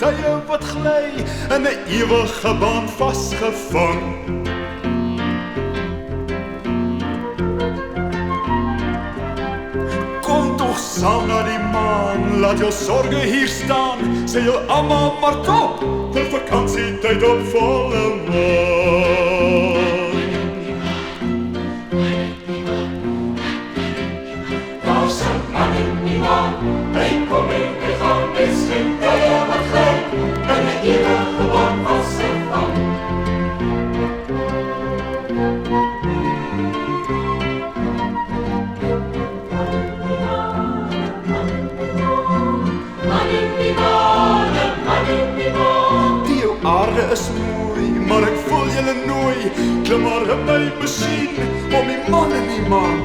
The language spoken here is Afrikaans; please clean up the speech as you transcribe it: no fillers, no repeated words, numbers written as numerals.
tye wat gly in 'n ewige baan vasgevang. Kom toch saam na die maan, laat jou sorge hier staan, sê jou almal maar top, vir vakansietyd op volle maan. Daar's 'n man in die maan, hy kom en hy gaan miskien tye wat gly, in 'n ewige baan vasgevang. Aarde is mooi, maar ek voel julle nooi, klim maar in my masjien, om die man in die maan